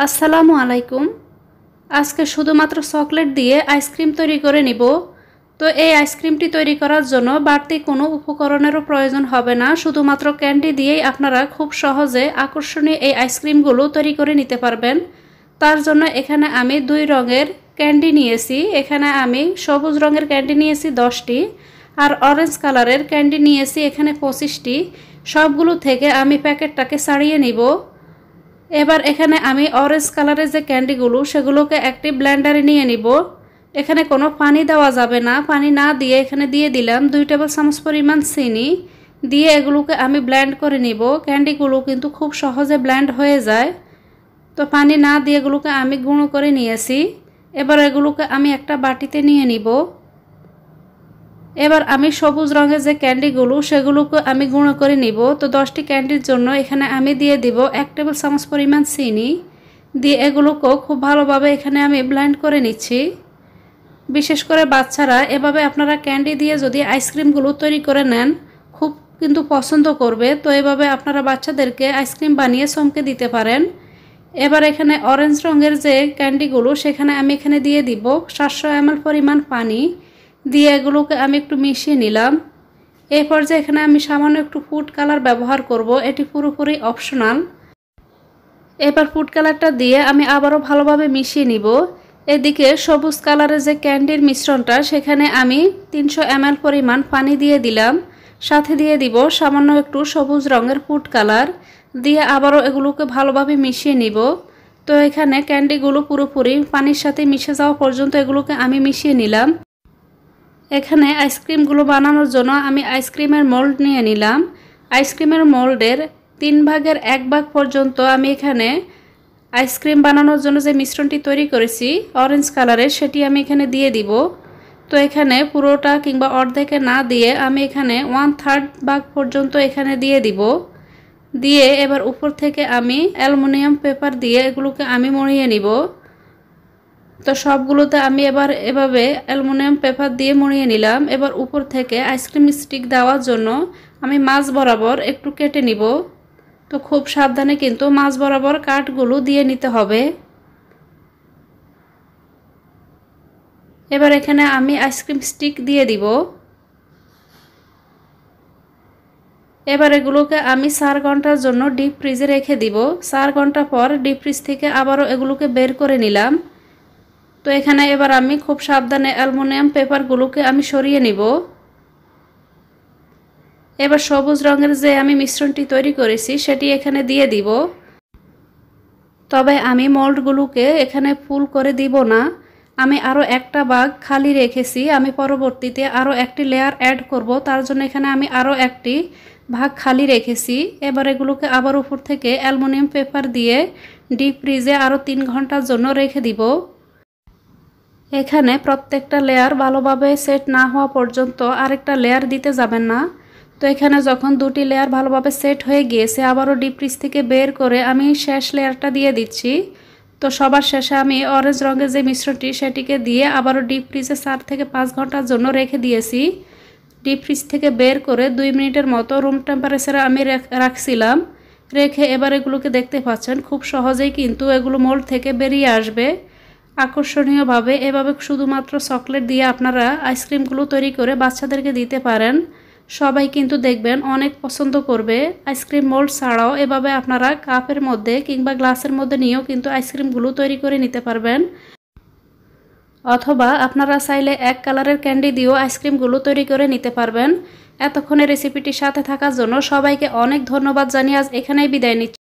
আসসালামু আলাইকুম। আজকে শুধুমাত্র চকলেট দিয়ে আইসক্রিম তৈরি করে নিব। তো এই আইসক্রিমটি তৈরি করার জন্য বাড়তি কোনো উপকরণেরও প্রয়োজন হবে না, শুধুমাত্র ক্যান্ডি দিয়েই আপনারা খুব সহজে আকর্ষণীয় এই আইসক্রিমগুলো তৈরি করে নিতে পারবেন। তার জন্য এখানে আমি 2 রঙের ক্যান্ডি নিয়েছি। এখানে আমি সবুজ রঙের ক্যান্ডি নিয়েছি 10টি আর অরেঞ্জ কালারের ক্যান্ডি নিয়েছি এখানে 25টি। সবগুলো থেকে আমি প্যাকেটটাকে ছাড়িয়ে নিব। এবার এখানে আমি অরেঞ্জ কালারের যে ক্যান্ডিগুলো সেগুলোকে একটি ব্লেন্ডারে নিয়ে নিব। এখানে কোনো পানি দেওয়া যাবে না, পানি না দিয়ে এখানে দিয়ে দিলাম 2 টেবিল চামচ পরিমাণ চিনি। দিয়ে এগুলোকে আমি ব্লেন্ড করে নিব। ক্যান্ডিগুলো কিন্তু খুব সহজে ব্লেন্ড হয়ে যায়। তো পানি না দিয়ে এগুলোকে আমি গুঁড়ো করে নিয়েছি। এবার এগুলোকে আমি একটা বাটিতে নিয়ে নিব। এবার আমি সবুজ রঙের যে ক্যান্ডিগুলো সেগুলোকে আমি গুঁড়ো করে নিব। তো 10টি ক্যান্ডির জন্য এখানে আমি দিয়ে দিব 1 টেবিল চামচ পরিমাণ চিনি। দিয়ে এগুলোকেও খুব ভালোভাবে এখানে আমি ব্লেন্ড করে নিচ্ছি। বিশেষ করে বাচ্চারা এভাবে আপনারা ক্যান্ডি দিয়ে যদি আইসক্রিমগুলো তৈরি করে নেন খুব কিন্তু পছন্দ করবে। তো এভাবে আপনারা বাচ্চাদেরকে আইসক্রিম বানিয়ে চমকে দিতে পারেন। এবার এখানে অরেঞ্জ রঙের যে ক্যান্ডিগুলো সেখানে আমি এখানে দিয়ে দিব 700 ml পরিমাণ পানি। দিয়ে এগুলোকে আমি একটু মিশিয়ে নিলাম। এই পর্যায়ে এখানে আমি সামান্য একটু ফুড কালার ব্যবহার করব, এটি পুরোপুরি অপশনাল। এবার ফুড কালারটা দিয়ে আমি আবারও ভালোভাবে মিশিয়ে নিব। এদিকে সবুজ কালারের যে ক্যান্ডির মিশ্রণটা সেখানে আমি 300 ml পরিমাণ পানি দিয়ে দিলাম। সাথে দিয়ে দিব সামান্য একটু সবুজ রঙের ফুড কালার। দিয়ে আবারও এগুলোকে ভালোভাবে মিশিয়ে নিব। তো এখানে ক্যান্ডিগুলো পুরোপুরি পানির সাথে মিশে যাওয়া পর্যন্ত এগুলোকে আমি মিশিয়ে নিলাম। এখানে আইসক্রিমগুলো বানানোর জন্য আমি আইসক্রিমের মোল্ড নিয়ে নিলাম। আইসক্রিমের মোল্ডের 3 ভাগের 1 ভাগ পর্যন্ত আমি এখানে আইসক্রিম বানানোর জন্য যে মিশ্রণটি তৈরি করেছি অরেঞ্জ কালারের সেটি আমি এখানে দিয়ে দিব। তো এখানে পুরোটা কিংবা অর্ধেকে না দিয়ে আমি এখানে 1/3 ভাগ পর্যন্ত এখানে দিয়ে দিব। দিয়ে এবার উপর থেকে আমি অ্যালুমিনিয়াম পেপার দিয়ে এগুলোকে আমি মুড়িয়ে নিব। তো সবগুলোতে আমি এবার এভাবে অ্যালুমিনিয়াম পেপার দিয়ে মুড়িয়ে নিলাম। এবার উপর থেকে আইসক্রিম স্টিক দেওয়ার জন্য আমি মাঝ বরাবর একটু কেটে নিব। তো খুব সাবধানে কিন্তু মাঝ বরাবর কাটগুলো দিয়ে নিতে হবে। এবার এখানে আমি আইসক্রিম স্টিক দিয়ে দিব। এবার এগুলোকে আমি 4 ঘন্টার জন্য ডিপ ফ্রিজে রেখে দিব। 4 ঘন্টা পর ডিপ ফ্রিজ থেকে আবারও এগুলোকে বের করে নিলাম। তো এখানে এবার আমি খুব সাবধানে অ্যালুমিনিয়াম পেপারগুলোকে আমি সরিয়ে নিব। এবার সবুজ রঙের যে আমি মিশ্রণটি তৈরি করেছি সেটি এখানে দিয়ে দিব। তবে আমি মোল্ডগুলোকে এখানে ফুল করে দিব না, আমি আরও একটা ভাগ খালি রেখেছি। আমি পরবর্তীতে আরও একটি লেয়ার অ্যাড করব, তার জন্য এখানে আমি আরও একটি ভাগ খালি রেখেছি। এবার এগুলোকে আবার উপর থেকে অ্যালুমিনিয়াম পেপার দিয়ে ডিপ ফ্রিজে আরও 3 ঘন্টার জন্য রেখে দিব। এখানে প্রত্যেকটা লেয়ার ভালোভাবে সেট না হওয়া পর্যন্ত আরেকটা লেয়ার দিতে যাবেন না। তো এখানে যখন 2টি লেয়ার ভালোভাবে সেট হয়ে গিয়েছে আবারও ডিপ ফ্রিজ থেকে বের করে আমি শেষ লেয়ারটা দিয়ে দিচ্ছি। তো সবার শেষে আমি অরেঞ্জ রঙের যে মিশ্রণটি সেটিকে দিয়ে আবারও ডিপ ফ্রিজে 4 থেকে 5 ঘন্টার জন্য রেখে দিয়েছি। ডিপ ফ্রিজ থেকে বের করে 2 মিনিটের মতো রুম টেম্পারেচারে আমি রাখছিলাম। রেখে এবার এগুলোকে দেখতে পাচ্ছেন খুব সহজেই কিন্তু এগুলো মোল্ড থেকে বেরিয়ে আসবে আকর্ষণীয়ভাবে। এভাবে শুধুমাত্র চকলেট দিয়ে আপনারা আইসক্রিমগুলো তৈরি করে বাচ্চাদেরকে দিতে পারেন। সবাই কিন্তু দেখবেন অনেক পছন্দ করবে। আইসক্রিম মোল্ড ছাড়াও এভাবে আপনারা কাপের মধ্যে কিংবা গ্লাসের মধ্যে নিয়েও কিন্তু আইসক্রিমগুলো তৈরি করে নিতে পারবেন। অথবা আপনারা চাইলে 1 কালারের ক্যান্ডি দিয়েও আইসক্রিমগুলো তৈরি করে নিতে পারবেন। এতক্ষণে রেসিপিটির সাথে থাকার জন্য সবাইকে অনেক ধন্যবাদ জানিয়ে আজ এখানেই বিদায় নিচ্ছি।